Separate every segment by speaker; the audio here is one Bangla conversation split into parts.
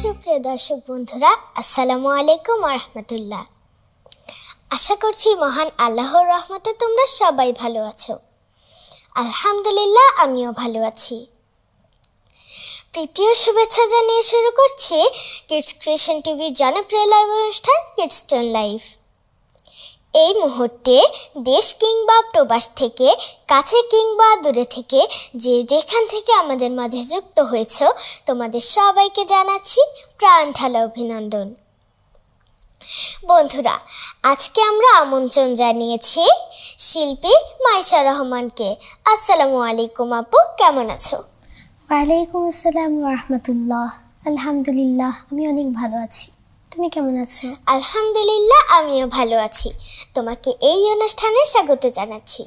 Speaker 1: সুপ্রিয় দর্শক বন্ধুরা, আসসালামু আলাইকুম ওয়া রাহমাতুল্লাহ। আশা করছি মহান আল্লাহর রহমতে তোমরা সবাই ভালো আছো। আলহামদুলিল্লাহ, আমিও ভালো আছি। প্রীতি ও শুভেচ্ছা জানিয়ে শুরু করছি কিডস ক্রিয়েশন টিভির জনপ্রিয় লাইভ অনুষ্ঠান কিডস্টোন লাইভ। এই মুহূর্তে দেশ কিংবা প্রবাস থেকে, কাছে কিংবা দূরে থেকে, যে যেখান থেকে আমাদের মাঝে যুক্ত হয়েছ, তোমাদের সবাইকে জানাচ্ছি প্রাণ ঢালা অভিনন্দন। বন্ধুরা, আজকে আমরা আমন্ত্রণ জানিয়েছি শিল্পী মাইশা রহমানকে। আসসালামু আলাইকুম আপু, কেমন আছো?
Speaker 2: ওয়ালাইকুম আসসালাম ওয়া রাহমাতুল্লাহ। আলহামদুলিল্লাহ, আমি অনেক ভালো আছি। তুমি কেমন আছো?
Speaker 1: আলহামদুলিল্লাহ, আমিও ভালো আছি। তোমাকে এই অনুষ্ঠানে স্বাগত জানাচ্ছি।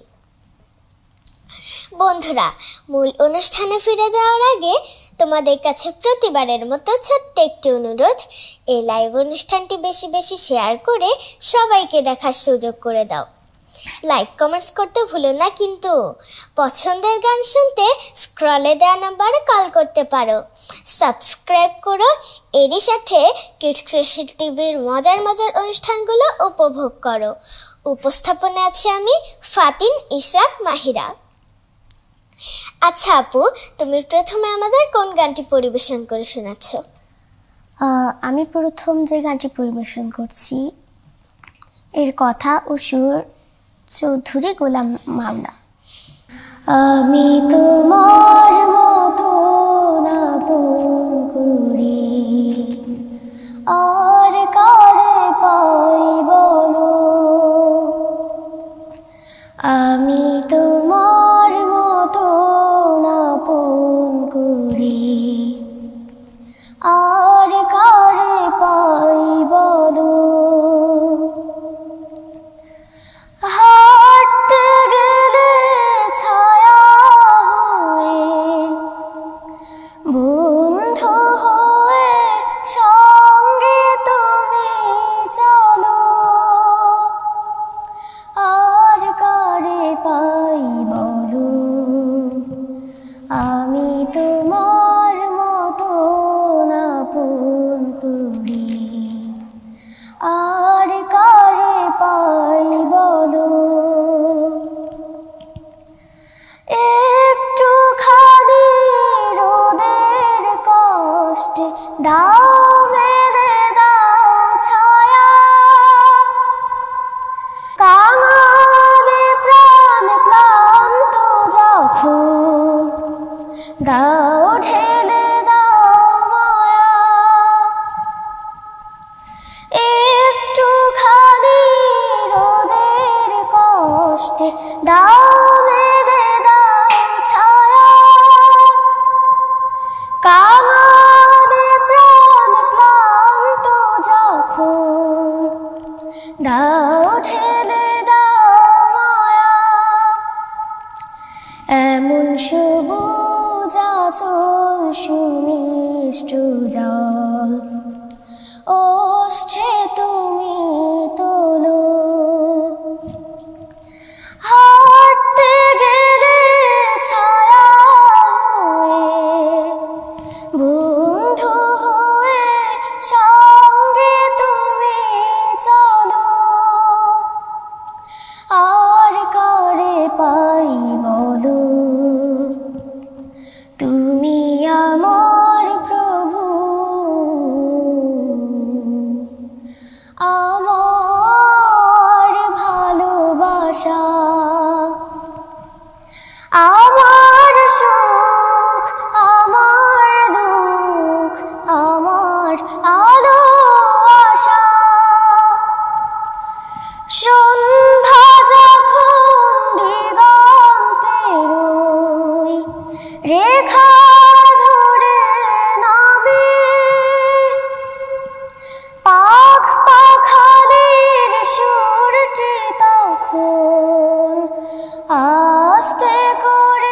Speaker 1: বন্ধুরা, মূল অনুষ্ঠানে ফিরে যাওয়ার আগে তোমাদের কাছে প্রতিবারের মতো ছোট্ট একটি অনুরোধ, এই লাইভ অনুষ্ঠানটি বেশি বেশি শেয়ার করে সবাইকে দেখার সুযোগ করে দাও। লাইক কমেন্টস করতে ভুলো না কিন্তু। পছন্দের গান শুনতে স্ক্রলে দেওয়া নাম্বারে কল করতে পারো। সাবস্ক্রাইব করো। এরই সাথে কিডস ক্রিয়েশন টিভির মজার মজার অনুষ্ঠানগুলো উপভোগ করো। উপস্থাপনে আছি আমি ফাতিন ইশরাক মাহিরা। আচ্ছা আপু, তুমি প্রথমে আমাদের কোন গানটি পরিবেশন করে শোনাচ্ছ?
Speaker 2: আমি প্রথম যে গানটি পরিবেশন করছি, এর কথা ও সুর চৌধুরী গোলাম মাওলা। আমি তোমার মতো আপন করি আর কারে পাই বলো, আমি তোমার মতো আপন করি আর কারে পাই বলো, হাঁটতে গেলে ছায়া হয়ে, বন্ধু হয়ে সঙ্গে তুমি চলো, আর কারে পাই বলো, আমি তোমার মতো আপন করি আর কারে পাই বলো, একটুখানি রোদের কষ্টে দাও বেঁধে দাও ছায়া, কাঙালে প্রাণ ক্লান্ত যখন দাও ঢেলে দাও মায়া, একটুখানি রোদের কষ্টে দাও বেঁধে দাও ছায়া, কাঙালে প্রাণ ক্লান্ত যখন দাও ঢেলে দাও মায়া, এমন সবুজ আঁচল সুমিষ্ট জল ওষ্ঠে তুমি তোলো, হাঁটতে গেলে ছায়া হয়ে, বন্ধু হয়ে সঙ্গে তুমি চলো, আর কারে পাই বলো, তুমি আমার প্রভু, আমার ভালোবাসা, আমার সুখ, আমার দুঃখ, আমার আলো আশা, সন্ধ্যা যখন দিগন্তে রই রেখা ধরে নামে, পাখ পাখালির সুরটি তখন আস্তে করে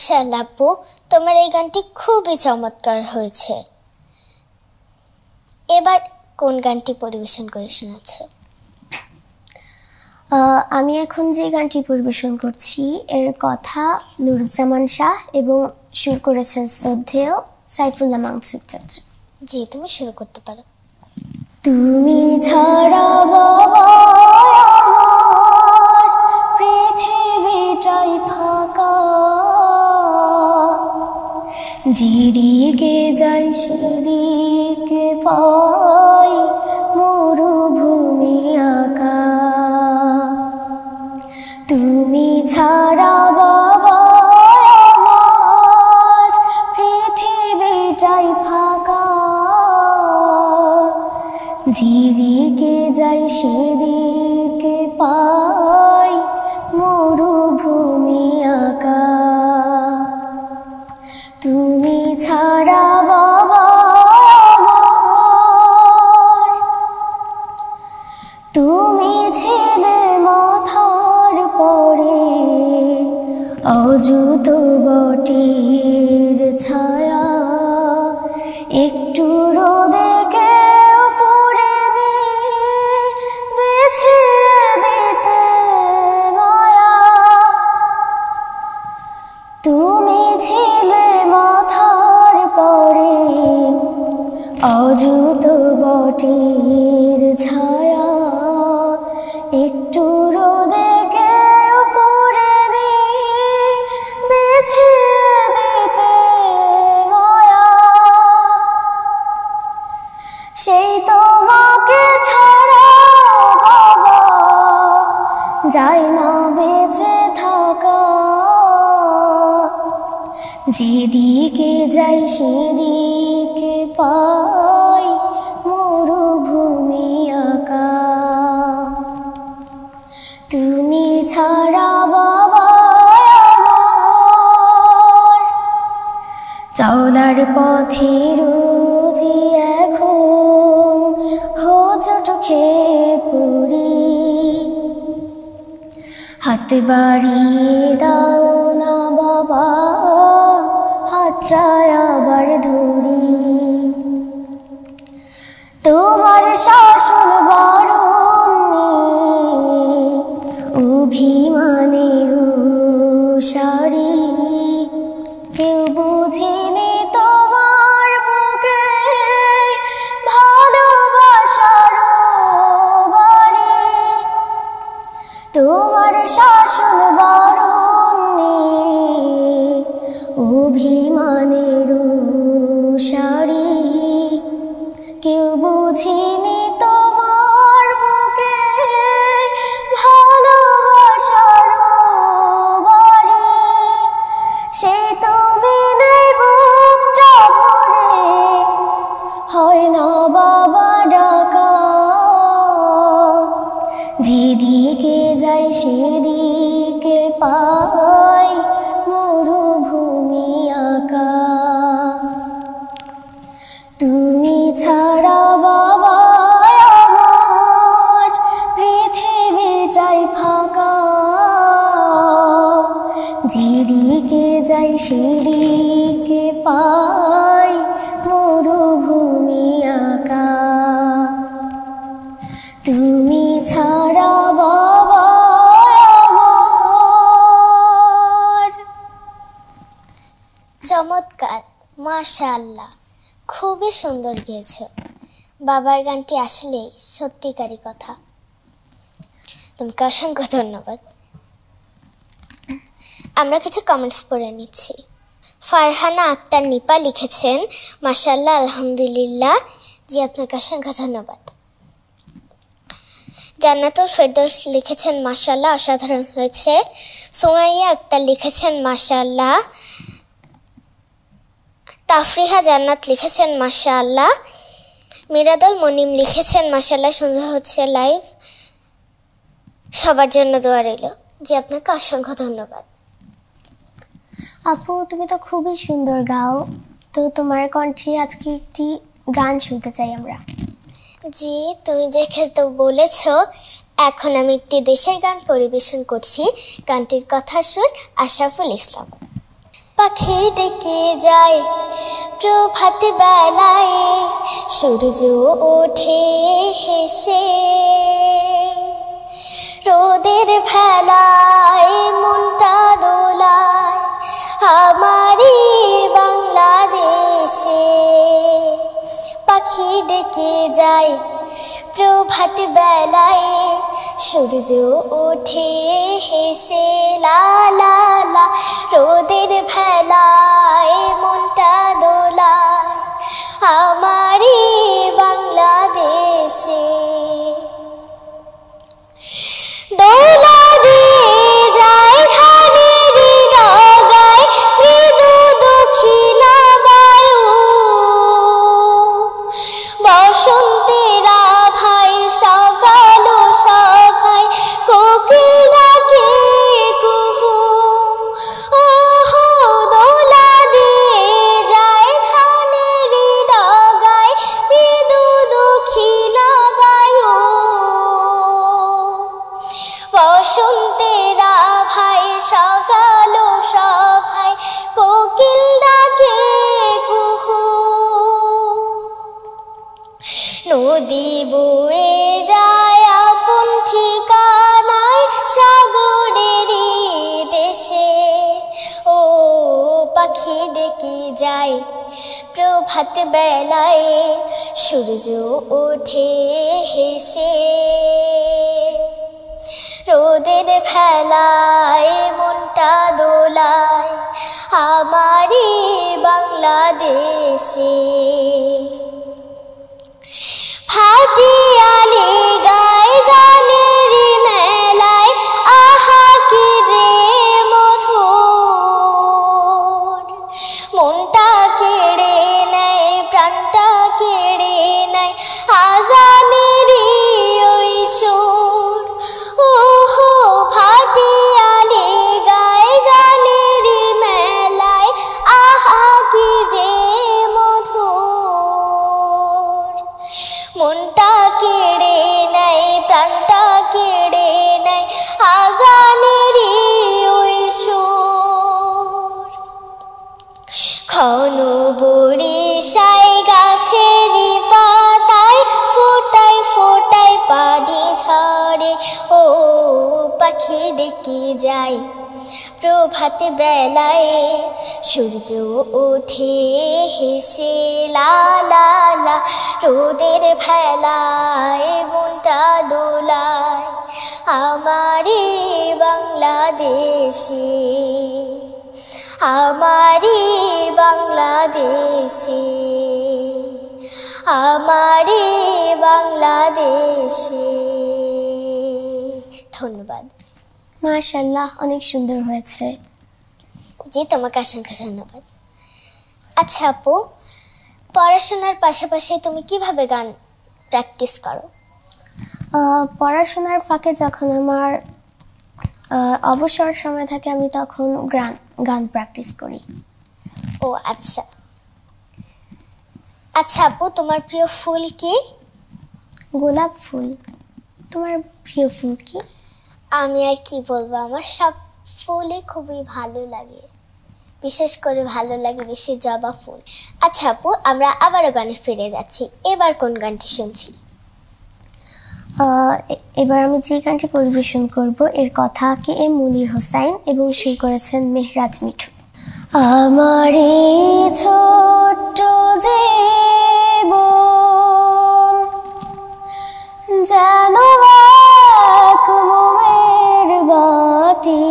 Speaker 1: মাশাআল্লাহ আপু, তোমার এই গানটি খুবই চমৎকার হয়েছে। এবার কোন গানটি পরিবেশন করে শোনাচ্ছ?
Speaker 2: আমি এখন যে গানটি পরিবেশন করছি এর কথা নুরুজ্জামান শাহ এবং সুর করেছেন শ্রদ্ধেয় সাইফুল্লাহ মানসুর চাচা।
Speaker 1: জি, তুমি শুরু করতে পারো।
Speaker 2: তুমি ছাড়া বাবা আমার পৃথিবীটাই ফাঁকা, যেদিকে যাই সেদিকে পাই মরুভূমি আঁকা। তুমি ছাড়া বাবা আমার পৃথিবীটাই ফাঁকা, যেদিকে যাই সেদিকে পাই মরুভূমি আঁকা। তুমি ছাড়া বাবা আমার, তুমি ছিলে মাথার পরে অযুত বটির ছায়া, একটু রোদে কেউ পড়েনি বিছিয়ে দিতে মায়া। তুমি ছিলে মাথার পরে অযুত বটির ছায়া, একটু রোদে কেউ পড়েনি বিছিয়ে দিতে মায়া। সেই তোমাকে ছাড়া বাবা যায় না বেঁচে থাকা, যেদিকে যাই সেদিকে পাই মরুভূমি আঁকা। তুমি ছাড়া বাবা আমার চলার পথে রোজই এখন হোঁচট খেয়ে পড়ি, হাত বাড়িয়ে দাও না বাবা, হাতটা আবার ধরি। তোমার শাসন বারণে অভিমানের সারি, কেউ বুঝিনি তোমার বুকে ভালোবাসার বাড়ি। তোমার শাসন বারণে অভিমানের সারি, কেউ বুঝিনি তোমার বুকে ভালোবাসার বাড়ি। সেই তুমি নেই বুকটা ভরে, হয় না বাবা ডাকা, যেদিকে যাই সেদিকে পাই মরুভূমি আঁকা। তুমি ছাড়া বাবা আমার পৃথিবীটাই ফাঁকা, যেদিকে যাই সেদিকে পাই মরুভূমি আঁকা। তুমি ছাড়া বাবা আমার।
Speaker 1: চমৎকার, মাশাআল্লাহ, খুবই সুন্দর গেয়েছ। বাবার গানটি আসলেই সত্যিকারই কথা। তোমাকে অসংখ্য ধন্যবাদ। আমরা কিছু কমেন্টস পড়ে নিচ্ছি। ফারহানা আক্তার নিপা লিখেছেন মাশাআল্লাহ, আলহামদুলিল্লাহ। জি, আপনাকে অসংখ্য ধন্যবাদ। জান্নাতুল ফেরদৌস লিখেছেন মাশাআল্লাহ, অসাধারণ হয়েছে। সুমাইয়া আক্তার লিখেছেন মাশাআল্লাহ। তাফরিহা জান্নাত লিখেছেন মাশাআল্লাহ। মিরাদুল মনিম লিখেছেন মাশাআল্লাহ, সুন্দর হচ্ছে লাইভ, সবার জন্য দোয়া রইল। জি, আপনাকে অসংখ্য ধন্যবাদ।
Speaker 2: আপু, তুমি তো খুবই সুন্দর গাও, তো তোমার কণ্ঠে আজকে একটি গান শুনতে চাই আমরা।
Speaker 1: জি, তুমি যেহেতু বলেছ, এখন আমি একটি দেশের গান পরিবেশন করছি। গানটির কথা সুর আশরাফুল ইসলাম। পাখি ডেকে যায় প্রভাত বেলায়, সূর্য ওঠে হেসে। রোদের ভেলায় মনটা দোলায় আমারই বাংলাদেশে। পাখি ডেকে যায় প্রভাত বেলায়, সূর্য ওঠে হেসে। লা লা লা, রোদের ভেলায় মনটা দোলায় আমারই বাংলাদেশে। দোলা দিয়ে যায় ধানের ডগায় মৃদু দক্ষিণা বায়ু, বসন্তেরা ভাই সকাল সভায় কোকিল ডাকে কুহু। ওহো, দোলা দিয়ে যায় ধানের ডগায় মৃদু দক্ষিণা বায়ু, বসন্তেরা ভাই সকাল সভায় কোকিল ডাকে কুহু। নদী বয়ে যায় আপন ঠিকানায় সাগরেরই দেশে। ও পাখি ডেকে যায় প্রভাত বেলায়, সূর্য ওঠে হেসে। রোদের ভেলায় মনটা দোলায় আমারই বাংলাদেশে। ফাটিয়ালি গায় গানের মেলায়, আহা কি যে মধুর। মনটা কেড়ে নেয় প্রাণটা কেড়ে নেয় আজানেরই ওই সুর। ওহো, ফাটিয়ালি গায় গানের মেলায়, আহা কি যে মধুর। মনটা কেড়ে নেয় প্রাণটা কেড়ে নেয় আজানেরই ওই সুর। ঘন বরিশায় গাছেরই পাতায় ফোটায় ফোটায় পানি ঝরে। ও পাখি ডেকে যায় প্রভাত বেলায়, সূর্য ওঠে হেসে। লা লা লা, রোদের ভেলায় মনটা দোলায় আমারই বাংলাদেশে। আমারই বাংলাদেশে, আমারই বাংলাদেশে। ধন্যবাদ।
Speaker 2: মাশাআল্লাহ, অনেক সুন্দর হয়েছে।
Speaker 1: জি, তোমাকে অসংখ্য ধন্যবাদ। আচ্ছা আপু, পড়াশোনার পাশাপাশি তুমি কিভাবে গান প্র্যাকটিস করো?
Speaker 2: পড়াশোনার ফাঁকে যখন আমার অবসর সময় থাকে আমি তখন গান প্র্যাকটিস করি।
Speaker 1: ও আচ্ছা। আচ্ছা আপু, তোমার প্রিয় ফুল কি?
Speaker 2: গোলাপ ফুল। তোমার প্রিয় ফুল কি?
Speaker 1: আমি আর কি বলবো, আমার সব ফুলই খুবই ভালো লাগে, বিশেষ করে ভালো লাগে বেশি জবা ফুল। আচ্ছা আপু, আমরা আবারও গানে ফিরে যাচ্ছি। এবার কোন গানটি শুনছি?
Speaker 2: এবার আমি যে গানটি পরিবেশন করব এর কথা কে এম মুনির হোসাইন এবং সুর করেছেন মেহরাজ মিঠু। আমার ছোট্ট জীবন যেন এক মোমের বাতি,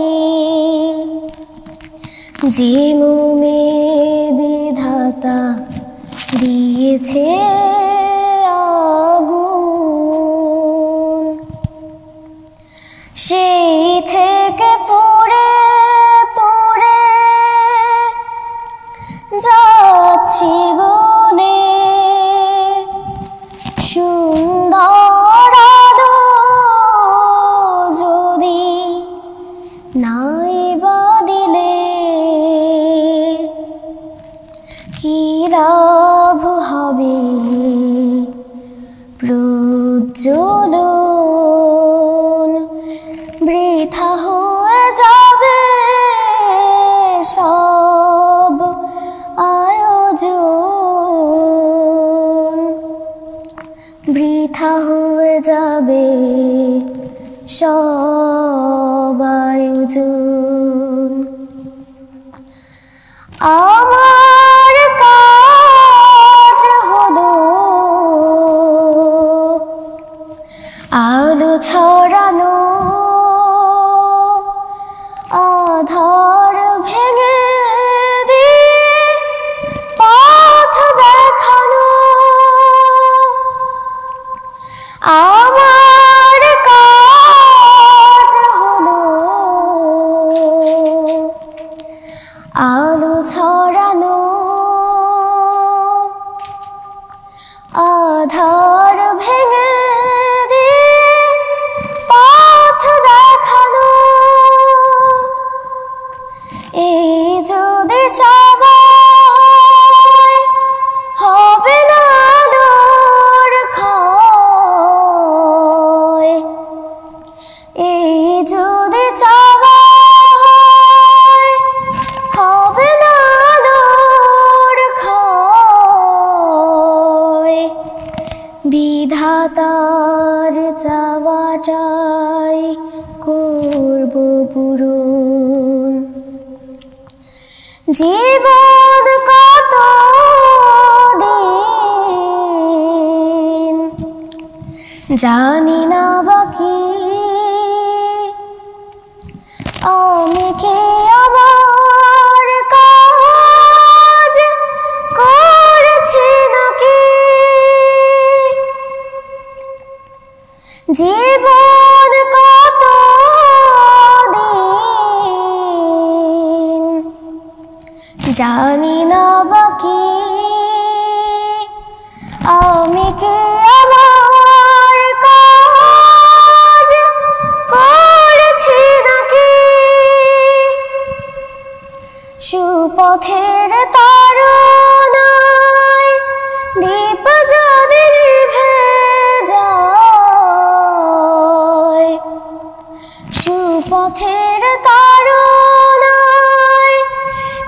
Speaker 2: যে মোমে বিধাতা দিয়েছে আগুন, সেই থেকে পড়ে পড়ে যাচ্ছি গলে সুন্দর আলো যদি নাই বা দিলে কি লাভ হবে প্রজ্বলন, বৃথা হয়ে যাবে সব বৃথা হয়ে যাবে সব আয়োজন। আমার কাজ হলো আলো ছড়ানো, আধার ভেঙে দিয়ে পথ দেখানো। আমার কাজ হলো আলো ছড়ানো, আধার ভেঙে দিয়ে পথ দেখানো। এই যদি চাওয়া হয়, হবে না দূর ক্ষয়। এই যদি চাওয়া হয়, হবে না দূর ক্ষয়। বিধাতার চাওয়াটাই করব পূরণ। জীবন কত দিন জানি না বাকি, আমি কি আমার কাজ করেছি নাকি? জীবন কত দিন জানি না বাকি, আমি কি আমার কাজ করেছি নাকি? সুপথের তারনায় দীপ যদি নিভে যায়, সুপথের তারনায়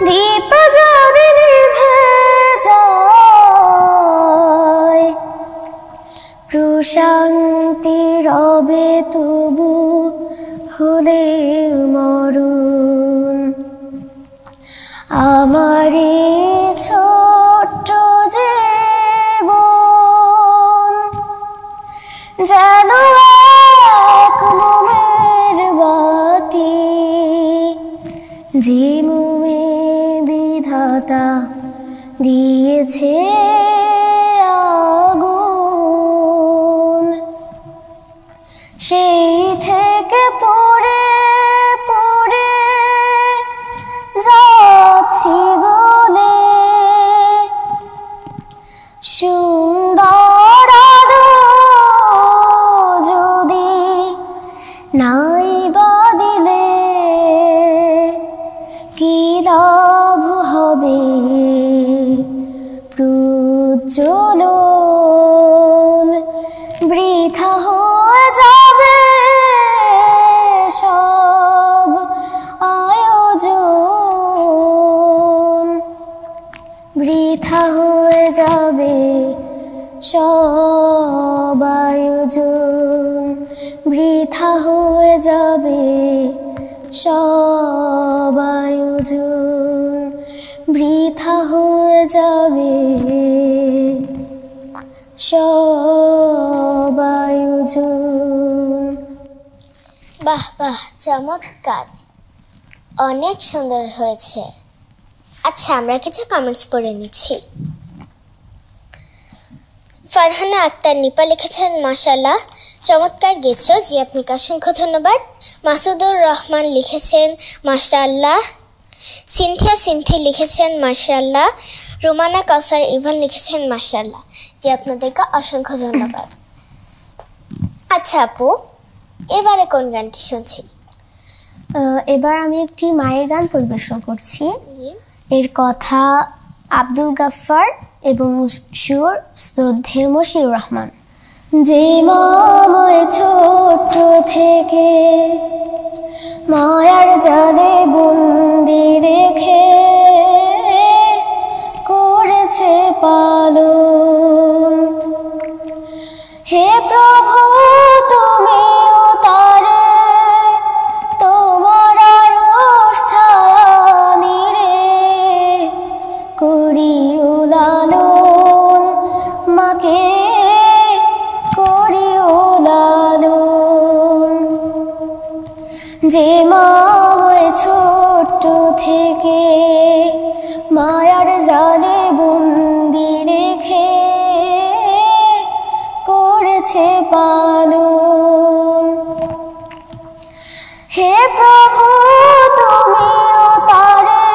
Speaker 2: দীপ যদি নিভে যায়, প্রশান্তি রবে তবু হলে মরণ। আমার এই ছোট্ট জীবন যেন এক মোমের বাতি, যে মোমে বিধাতা দিয়েছে আগুন। সেই থেকে পড়ে পড়ে যাচ্ছি গলে, সুন্দর আলো যদি নাই বা দিলে কি লাভ হবে প্রজ্বলন? বৃথা হয়ে যাবে সব আয়োজন। বৃথা হয়ে যাবে সব আয়োজন। বৃথা হয়ে যাবে সব আয়োজন। বৃথা হয়ে যাবে সব আয়োজন।
Speaker 1: বাহ বাহ, চমৎকার, অনেক সুন্দর হয়েছে। আচ্ছা, আমরা কিছু কমেন্টস পড়ে নিচ্ছি। ফারহানা আক্তার নিপা লিখেছেন, মাশাআল্লাহ চমৎকার গেছো। জি আপনাকে অসংখ্য ধন্যবাদ। মাসুদুর রহমান লিখেছেন মাশাআল্লাহ। সিনথি লিখেছেন মাশাআল্লাহ। রুমানা কাউসার ইভান লিখেছেন মাশাআল্লাহ। জি আপনাদেরকে অসংখ্য ধন্যবাদ। আচ্ছা আপু, এবারে কোন গানটি শুনছি?
Speaker 2: এবার আমি একটি মায়ের গান পরিবেশন করছি। এর কথা আব্দুল গাফফার এবং সুর শ্রদ্ধেয় মশিউর রহমান। যে মা আমায় ছোট্ট থেকে মায়ার জালে বন্দি রেখে করেছে পালন, যে মা আমায় ছোট্ট থেকে মায়ার জালে বন্দি রেখে করেছে পালন। হে প্রভু তুমিও তারে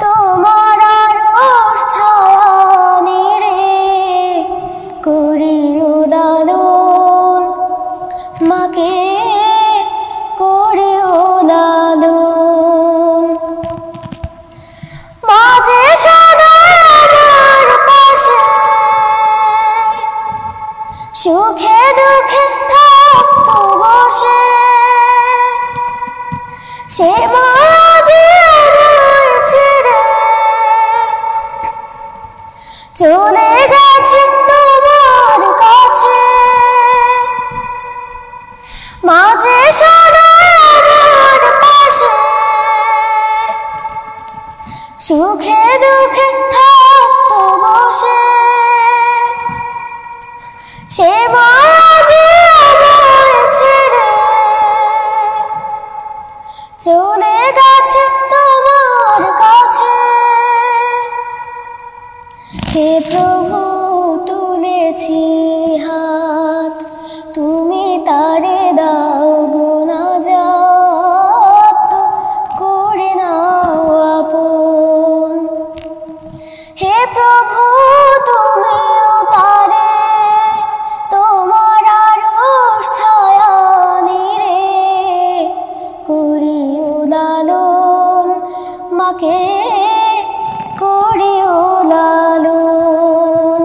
Speaker 2: তোমার আরশ ছায়া নিরে করিও লালন, মাকে করিও লালন। মাঝে সদা আমার পাশে সুখে দুঃখে থাকতো বসে, সে মা যে আমায় ছেড়ে চলে গেছে তোমার কাছে। মাঝে সদা আমার পাশে সুখে দুঃখে থাকতো বসে, সে মা যে আমায় ছেড়ে চলে গেছে তোমার কাছে। হে প্রভু তুলেছি হাত, তুমি তারে দাও গুনাজাত করে নাও আপন। হে প্রভু তুমিও তারে তোমার আরশ ছায়া নিরে করিও লালন, মাকে করিও লালন।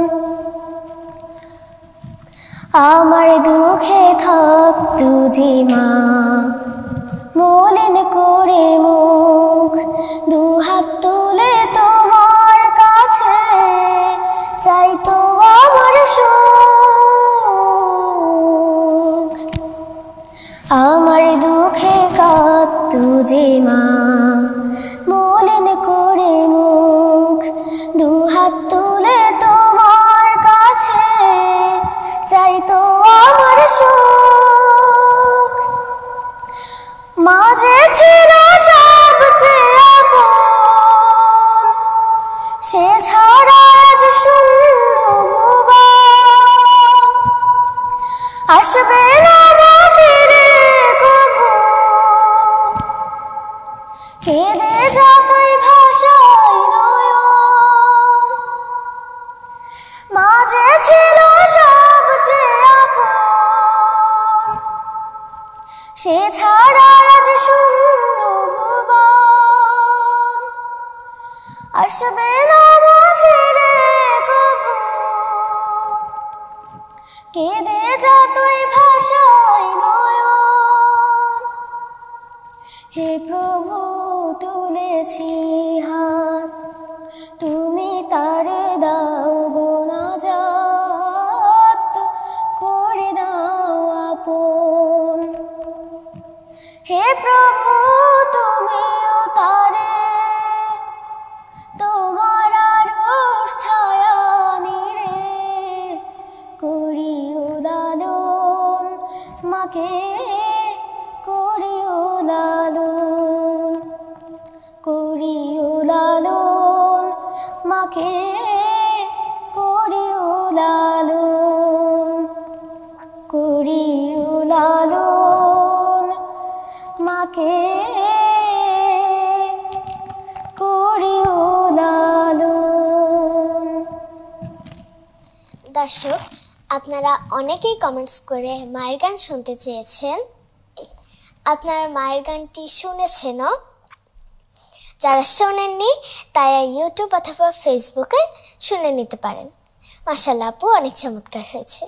Speaker 2: আমার দুঃখে থাকতো যে মা মলিন করে মুখ, দুহাত তুলে তোমার কাছে চাইতো আমার সুখ। আমার দুঃখে কাঁদতো যে মা মলিন করে মুখ, দুহাত তুলে তোমার কাছে চাইতো আমার সুখ। মাঝে ছিল সবচেয়ে আপন, সে ছাড়া আজ শূন্য ভুবন। আসবে না মা ফিরে কভু, কেঁদে যতই ভাষায় নয়ন। মাঝে ছিল সবচেয়ে আপন, সে ছাড়া আজ শূন্য ভুবন। আসবে না মা ফিরে কভু, কেঁদে যতই ভাষায় নয়ন। হে প্রভু তুলেছি হাত, তুমি তারে দাও গুনাজাত করে দাও আপন। হে প্রভু তুমিও তারে তোমার আরশ ছায়া নিরে করিও লালন, মাকে করিও লালন, করিও লালন, মাকে করিও লালন, করিও লালন, মাকে করিও লালন।
Speaker 1: দর্শক, আপনারা অনেকেই কমেন্টস করে মায়ের গান শুনতে চেয়েছেন। আপনারা মায়ের গানটি শুনেছেনও, যারা শোনেননি তারা ইউটিউব অথবা ফেসবুকে শুনে নিতে পারেন। মাশাআল্লাহ আপু, অনেক চমৎকার হয়েছে।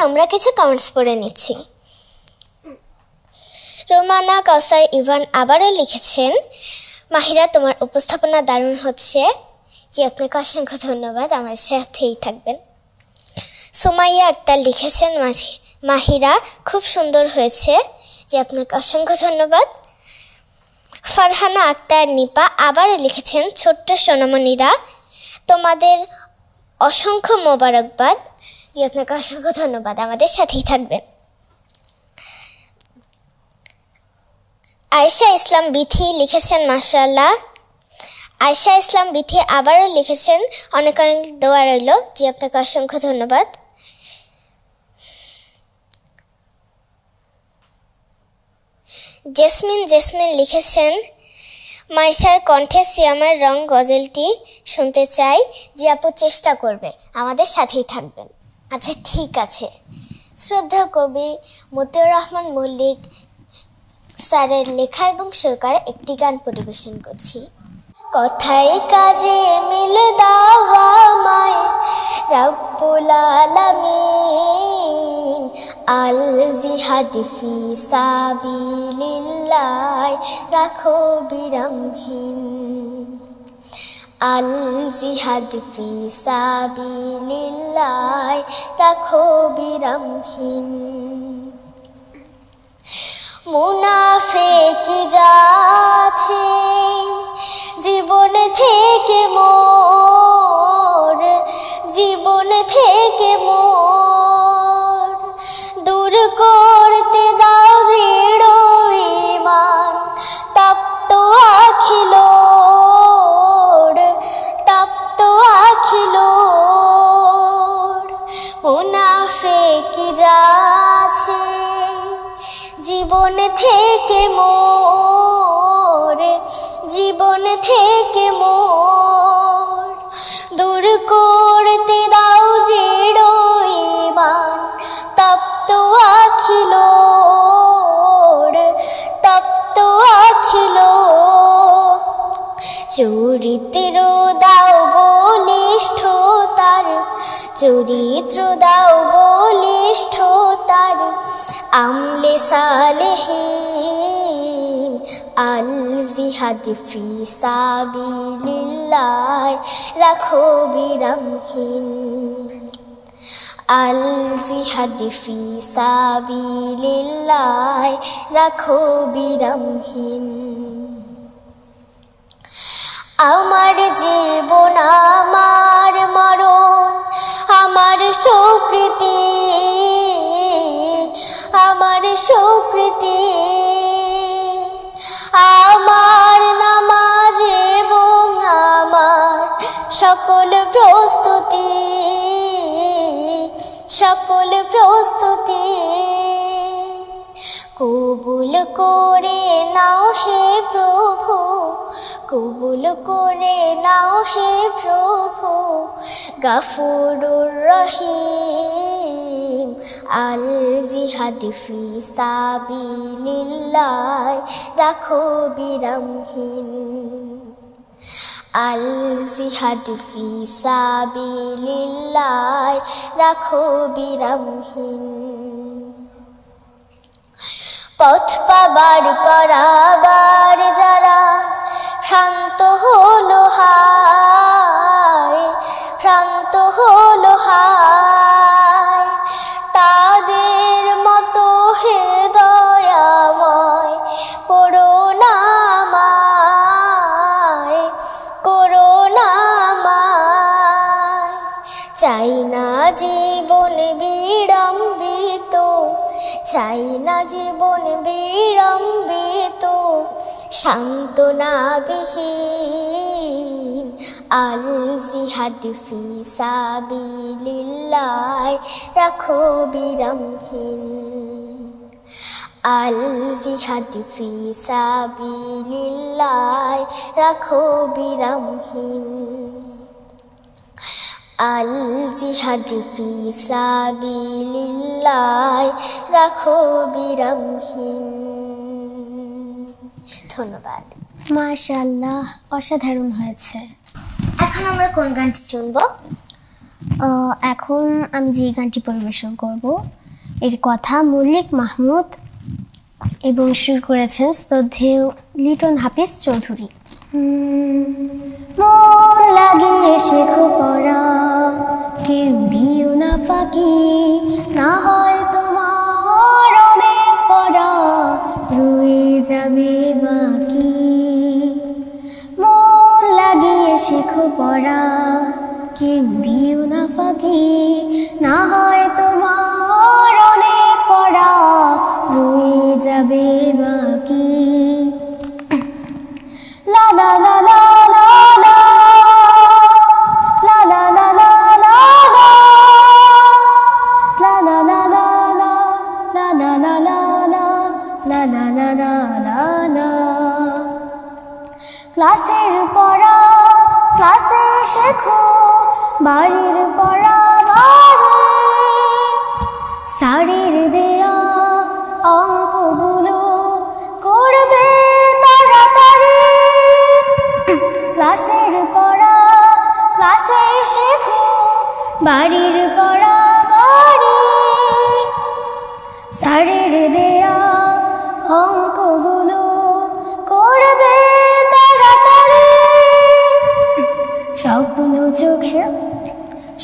Speaker 1: আমরা কিছু কমেন্টস পড়ে নিচ্ছি। রোমানা কাউসার ইভান আবারও লিখেছেন, মাহিরা তোমার উপস্থাপনা দারুণ হচ্ছে। জি, আপনাকে অসংখ্য ধন্যবাদ, আমার সাথেই থাকবেন। সুমাইয়া আক্তার লিখেছেন, মাহিরা খুব সুন্দর হয়েছে। জি, আপনাকে অসংখ্য ধন্যবাদ। ফারহানা আক্তার নিপা আবারও লিখেছেন, ছোট্ট সোনামণিরা তোমাদের অসংখ্য মোবারকবাদ। জি, আপনাকে অসংখ্য ধন্যবাদ, আমাদের সাথেই থাকবেন। আয়েশা ইসলাম বিথি লিখেছেন মাশাআল্লাহ। আয়েশা ইসলাম বিথি আবারও লিখেছেন, অনেক অনেক দোয়া রইল। জি, আপনাকে অসংখ্য ধন্যবাদ। জেসমিন লিখেছেন, মাইশার কণ্ঠে সিয়ামের রং গজলটি শুনতে চাই। জি আপু, চেষ্টা করবে, আমাদের সাথেই থাকবেন। আচ্ছা ঠিক আছে। শ্রদ্ধা কবি মতিউর রহমান মল্লিক স্যারের লেখা এবং সুর করা একটি গান পরিবেশন করছি। কথায় কাজে মিল দাও আমায় রব্বুল আলামিন, আল জিহাদ ফি সাবিলিল্লাহ রাখো বিরামহীন, আল জিহাদ ফি সাবিলিল্লাহ রাখো বিরামহীন। মুনাফিকি যাচ্ছে জীবন থেকে মোর, জীবন থেকে মোর, দূর করতে দাও দৃঢ় ঈমান, তপ্ত আখিল তপ্ত আখিল। মুনাফিকি যাচ্ছে জীবন থেকে মোর, জীবন থেকে মোর, দূর করতে দাও দৃঢ় ঈমান, তপ্ত আখিল তপ্ত আখিল। চরিত্র দাও বলিষ্ঠতার, চরিত্র দাও বলিষ্ঠতার, আমলে সালেহীন, আল জিহাদ ফি সাবিলিল্লাহ রাখো বিরামহীন, আল জিহাদ ফি সাবিলিল্লাহ রাখো বিরামহীন। আমার জীবন আমার মরণ আমার সুকৃতি, আমার সুকৃতি, আমার নামাজ এবং আমার সকল প্রস্তুতি, সকল প্রস্তুতি, কবুল করে নাও হে প্রভু, কবুল করে নাও হে প্রভু, গফুরুর রহিম, আল জিহাদ ফি সাবিলিল্লাহ রাখো বিরামহীন, আল জিহাদ ফি সাবিলিল্লাহ রাখো বিরামহীন। পথ পাবার পারাবার যারা ভ্রান্ত হলো হায়, ভ্রান্ত হলো হায়, তাদের মতো হে দয়াময় করুণা আমায়, করুণা আমায়। চাই না জীবন বিড়ম্বিত, চাই না জীবন বিড়ম্বিত, সান্ত্বনাবিহীন, আল জিহাদ ফি সাবিলিল্লাহ রাখো বিরামহীন, আল জিহাদ ফি সাবিলিল্লাহ রাখো বিরামহীন, আল জিহাদ ফি সাবিলিল্লাহ রাখো বিরামহীন। ধন্যবাদ।
Speaker 2: মাশাআল্লাহ, অসাধারণ হয়েছে।
Speaker 1: এখন আমরা কোন গানটি শুনবো?
Speaker 2: এখন আমি যে গানটি পরিবেশন করব এর কথা মল্লিক মাহমুদ এবং সুর করেছেন শ্রদ্ধেয় লিটন হাফিজ চৌধুরী। মন লাগিয়ে শেখো পড়া, কেউ দিও না ফাঁকি, না হয় তোমার অনেক পড়া রয়ে যাবে বাকি। মন লাগিয়ে শেখো পড়া, কেউ দিও না ফাঁকি, না হয় তোমার অনেক পড়া রয়ে যাবে বাকি। পড়া বাড়ে, স্যারের দেয়া অঙ্কগুলো করবে তাড়াতাড়ি। ক্লাসের পড়া ক্লাসে শেখো, বাড়ির পড়া বাড়ি। স্যারের দেয়া অঙ্কগুলো করবে তাড়াতাড়ি। স্বপ্ন চোখে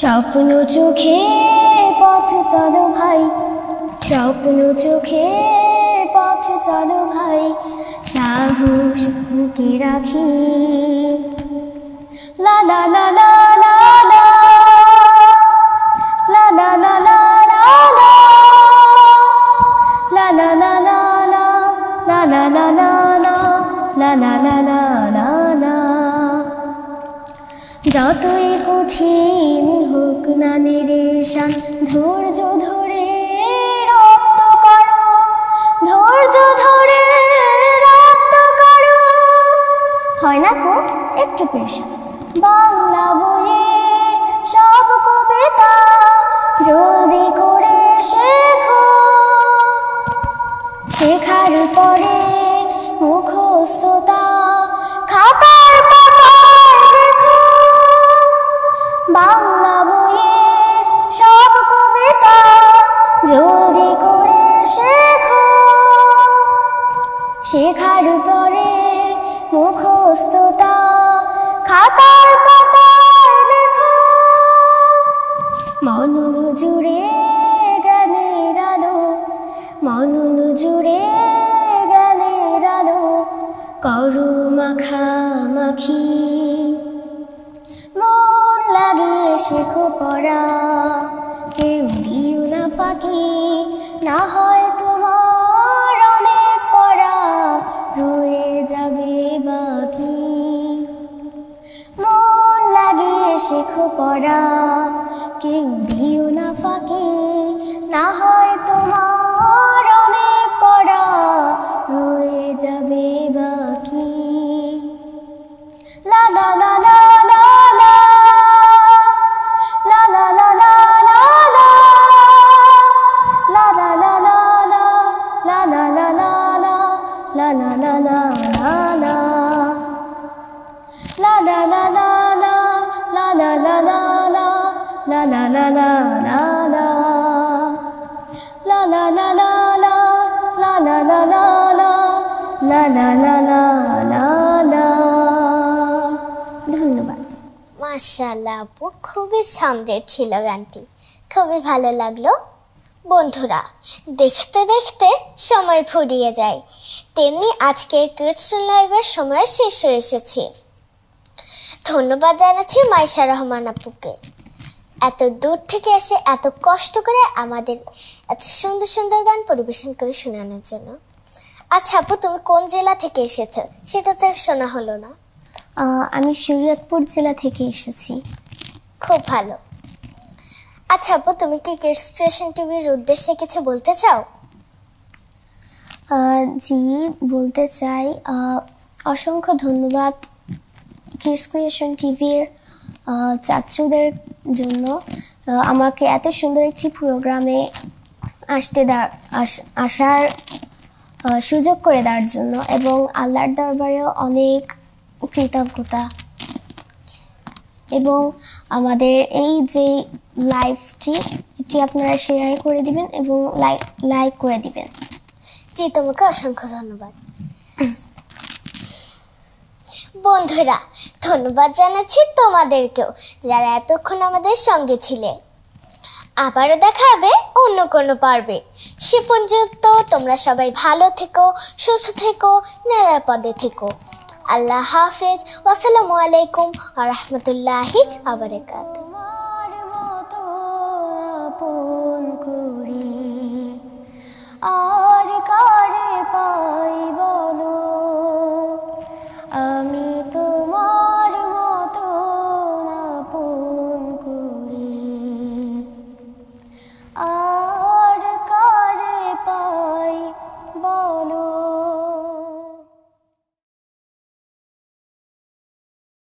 Speaker 2: স্বপ্ন চোখে পথ চলো ভাই, স্বপ্ন চোখে পথ চলো ভাই। সাহস বুকে রাখি, লা লা লা লা লা লা, লা লা লা লা লা লা, লা লা লা লা লা, লা লা লা লা লা, লা লা লা লা লা লা। যতই কঠিন হোক না নিরেশান, ধৈর্য ধরে রপ্ত করো, ধৈর্য ধরে রপ্ত করো। হয় না কো একটু পেরেশান। বাংলা বইয়ের সব কবিতা জলদি করে শেখো, শেখার পরে মুখস্থতা খাতার পাতায় দেখো। বাংলা বইয়ের সব কবিতা জলদি করে শেখো, শেখার পরে মুখস্থতা খাতার পাতায় দেখো। মন জুড়ে গানের আলো, মন জুড়ে গানের আলো করো মাখামাখি। মন লাগিয়ে শেখো পড়া, কেউ দিও না ফাঁকি। না হয় তোমার অনেক পড়া রয়ে যাবে বাকি। মন লাগিয়ে শেখো পড়া, কেউ দিও না ফাঁকি। না হয় তোমার অনেক পড়া রয়ে যাবে বাকি। লা লা লা লা লা লা, লা লা লা লা লা লা, লা লা লা লা লা, লা লা লা লা লা, লা লা লা লা লা লা, লা লা লা লা লা, লা লা লা লা লা, লা লা লা লা লা লা, লা লা লা লা লা, লা লা লা লা লা, লা লা লা লা লা লা। ধন্যবাদ।
Speaker 1: মাশাআল্লাহ আপু, খুবই ছন্দের ছিল গানটি, খুবই ভালো লাগলো। বন্ধুরা, দেখতে দেখতে সময় ফুরিয়ে যায়, তেমনি আজকের কিডস লাইভের সময় শেষ হয়ে এসেছে। ধন্যবাদ জানাচ্ছি মাইশা রহমান আপুকে, এত দূর থেকে এসে এত কষ্ট করে আমাদের এত সুন্দর সুন্দর গান পরিবেশন করে শোনানোর জন্য। আচ্ছা আপু, তুমি কোন জেলা থেকে এসেছো সেটা তো শোনা হলো না।
Speaker 2: আমি শরীয়তপুর জেলা থেকে এসেছি।
Speaker 1: খুব ভালো। আচ্ছা আপু, তুমি কি কিডস ক্রিয়েশন টিভির উদ্দেশ্যে কিছু বলতে চাও?
Speaker 2: জি, বলতে চাই অসংখ্য ধন্যবাদ কিডস ক্রিয়েশন টিভির চাচুদের জন্য আমাকে এত সুন্দর একটি প্রোগ্রামে আসার সুযোগ করে দেওয়ার জন্য, এবং আল্লাহর দরবারেও অনেক কৃতজ্ঞতা। এবং আমাদের এই যে লাইভটি, এটি আপনারা শেয়ার করে দিবেন এবং লাইক করে দিবেন।
Speaker 1: জি, তোমাকে অসংখ্য ধন্যবাদ। বন্ধুরা, ধন্যবাদ জানাচ্ছি তোমাদেরকেও যারা এতক্ষণ আমাদের সঙ্গে ছিলে। আবারও দেখা হবে অন্য কোনো পর্বে। সে পর্যন্ত তোমরা সবাই ভালো থেকো, সুস্থ থেকো, নিরাপদে থেকো। আল্লাহ হাফেজ। আসসালামু আলাইকুম ওয়া রাহমাতুল্লাহি ওয়া বারাকাতুহু।